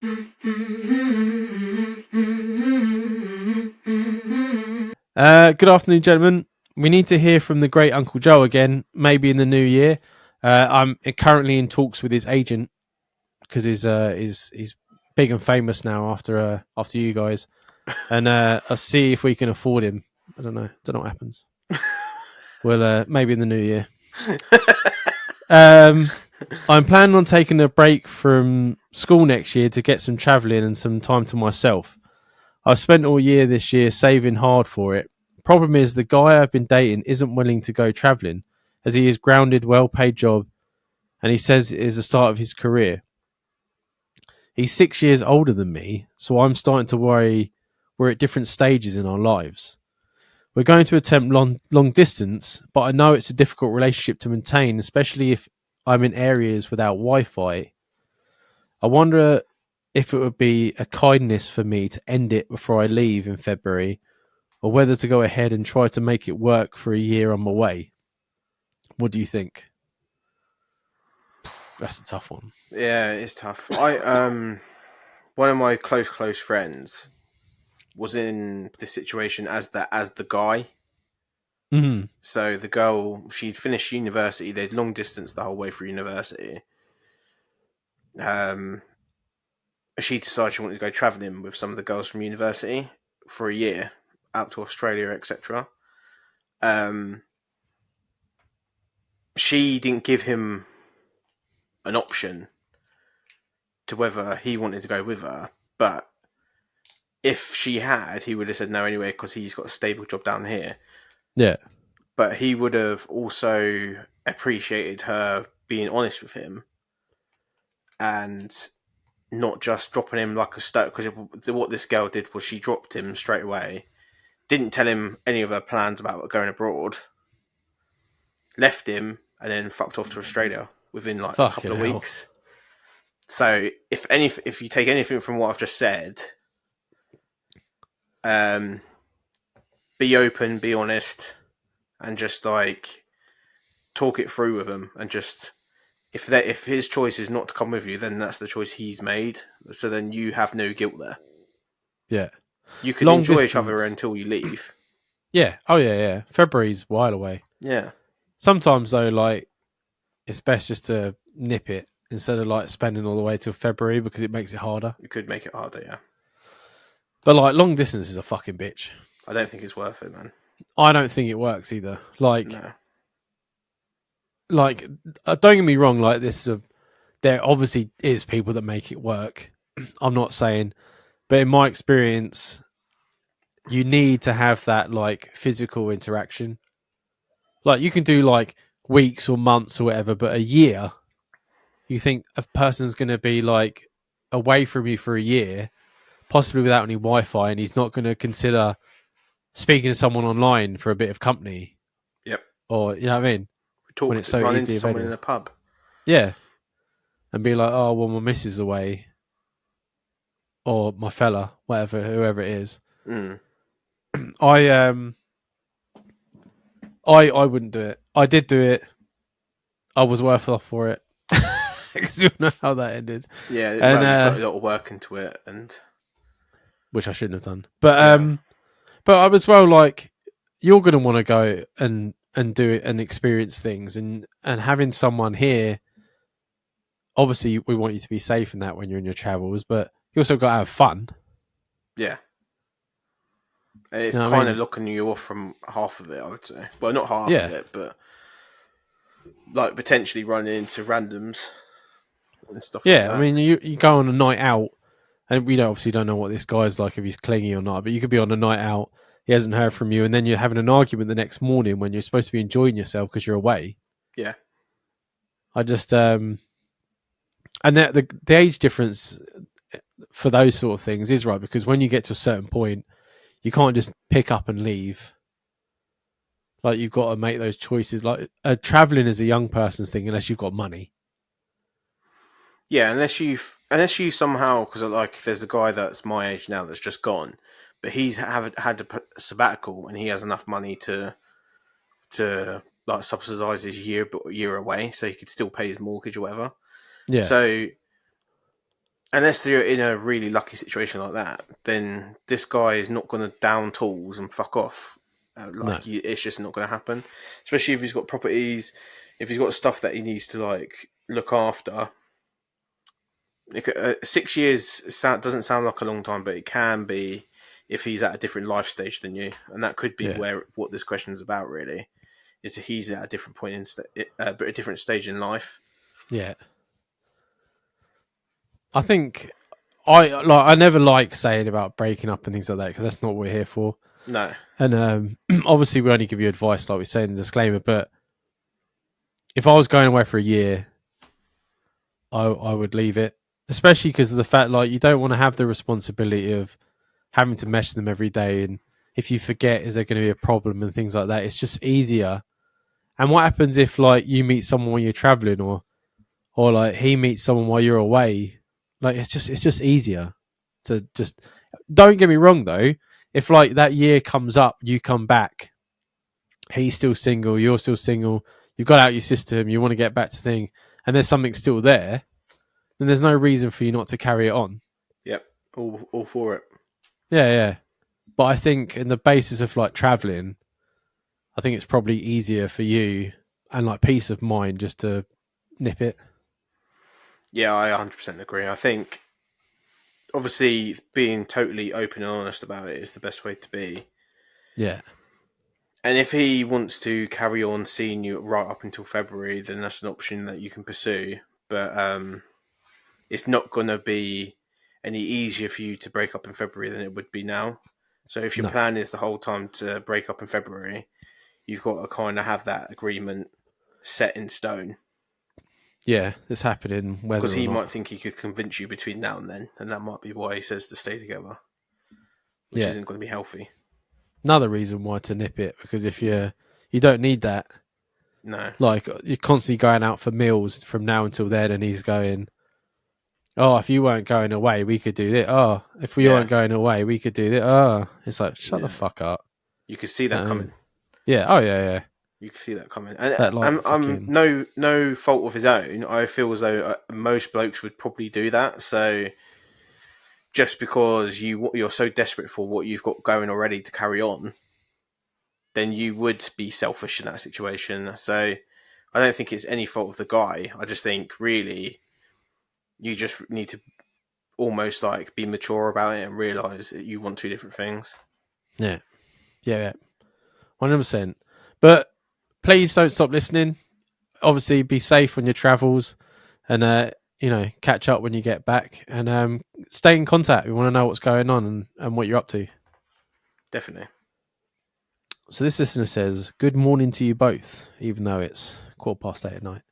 Good afternoon, gentlemen. We need to hear from the great Uncle Joe again, maybe in the new year. I'm currently in talks with his agent because he's big and famous now after you guys, and I'll see if we can afford him. I don't know what happens. Well, maybe in the new year. I'm planning on taking a break from school next year to get some travelling and some time to myself. I've spent all year this year saving hard for it. Problem is, the guy I've been dating isn't willing to go travelling, as he is grounded, well-paid job, and he says it is the start of his career. He's 6 years older than me, so I'm starting to worry we're at different stages in our lives. We're going to attempt long distance, but I know it's a difficult relationship to maintain, especially if I'm in areas without Wi-Fi. I wonder if it would be a kindness for me to end it before I leave in February, or whether to go ahead and try to make it work for a year on my way. What do you think? That's a tough one. Yeah, it's tough. One of my close friends was in this situation as the guy. Mm-hmm. So the girl, she'd finished university. They'd long distance the whole way through university. She decided she wanted to go travelling with some of the girls from university for a year, out to Australia, etc. She didn't give him an option to whether he wanted to go with her, but if she had, he would have said no anyway because he's got a stable job down here. Yeah. But he would have also appreciated her being honest with him and not just dropping him like a stone. Because what this girl did was she dropped him straight away, didn't tell him any of her plans about going abroad, left him, and then fucked off to Australia within like a couple of weeks. So if you take anything from what I've just said, be open, be honest, and just like talk it through with him, and just if his choice is not to come with you, then that's the choice he's made. So then you have no guilt there. Yeah. You can enjoy each other until you leave. Yeah. Oh yeah. February's a while away. Yeah. Sometimes though, like it's best just to nip it instead of like spending all the way till February because it makes it harder. It could make it harder, yeah. But like long distance is a fucking bitch. I don't think it's worth it, man. I don't think it works either. Like, no. Like, don't get me wrong. Like there obviously is people that make it work. I'm not saying, but in my experience, you need to have that like physical interaction. Like you can do like weeks or months or whatever, but a year, you think a person's going to be like away from you for a year, possibly without any Wi-Fi, and he's not going to consider speaking to someone online for a bit of company. Yep. Or you know what I mean? When it's so run into someone in a pub. Yeah. And be like, oh well, my missus is away, or my fella, whoever it is. I wouldn't do it. I did do it. I was worse off for it because you know how that ended. Yeah, and you put a lot of work into it, and which I shouldn't have done. But but I was like, you're going to want to go and do it and experience things, and having someone here. Obviously, we want you to be safe in that when you're in your travels, but you also got to have fun. Yeah. It's kind of looking you off from half of it, I would say. Well, not half of it, but like potentially running into randoms and stuff like that. Yeah, I mean, you go on a night out, and we obviously don't know what this guy's like, if he's clingy or not, but you could be on a night out, he hasn't heard from you, and then you're having an argument the next morning when you're supposed to be enjoying yourself because you're away. Yeah. I just, and the age difference for those sort of things is right, because when you get to a certain point, you can't just pick up and leave. Like, you've got to make those choices. Like, traveling as a young person's thing, unless you've got money. Yeah, unless you somehow, because like there's a guy that's my age now that's just gone, but he's had a sabbatical and he has enough money to like subsidize his year away, so he could still pay his mortgage or whatever. Yeah. So unless they're in a really lucky situation like that, then this guy is not going to down tools and fuck off. No. It's just not going to happen. Especially if he's got properties, if he's got stuff that he needs to like look after. 6 years doesn't sound like a long time, but it can be if he's at a different life stage than you, and that could be what this question is about. Really, is that he's at a different point but a different stage in life. Yeah. I think I never like saying about breaking up and things like that because that's not what we're here for. No. And obviously we only give you advice like we say in the disclaimer, but if I was going away for a year, I would leave it, especially because of the fact like you don't want to have the responsibility of having to message them every day, and if you forget, is there going to be a problem and things like that? It's just easier. And what happens if like you meet someone when you're traveling, or like he meets someone while you're away? Like it's just easier to just. Don't get me wrong though. If like that year comes up, you come back, he's still single, you're still single, you've got out your system, you want to get back to thing, and there's something still there, then there's no reason for you not to carry it on. Yep, all for it. Yeah. But I think in the basis of like traveling, I think it's probably easier for you and like peace of mind just to nip it. Yeah, I 100% agree. I think obviously being totally open and honest about it is the best way to be. Yeah. And if he wants to carry on seeing you right up until February, then that's an option that you can pursue. But it's not going to be any easier for you to break up in February than it would be now. So if your plan is the whole time to break up in February, you've got to kind of have that agreement set in stone. Yeah, it's happening. Because he might think he could convince you between now and then, and that might be why he says to stay together, which isn't going to be healthy. Another reason why to nip it, because if you don't need that. No. Like you're constantly going out for meals from now until then, and he's going, "Oh, if you weren't going away, we could do this. Oh, if we weren't going away, we could do this. Oh," it's like shut the fuck up. You could see that coming. Yeah. Oh yeah. You can see that coming, and no fault of his own. I feel as though most blokes would probably do that. So, just because you're so desperate for what you've got going already to carry on, then you would be selfish in that situation. So, I don't think it's any fault of the guy. I just think really, you just need to almost like be mature about it and realize that you want two different things. Yeah, 100%. But please don't stop listening. Obviously, be safe on your travels, and catch up when you get back, and stay in contact. We want to know what's going on and what you're up to. Definitely. So this listener says, "Good morning to you both," even though it's 8:15 at night.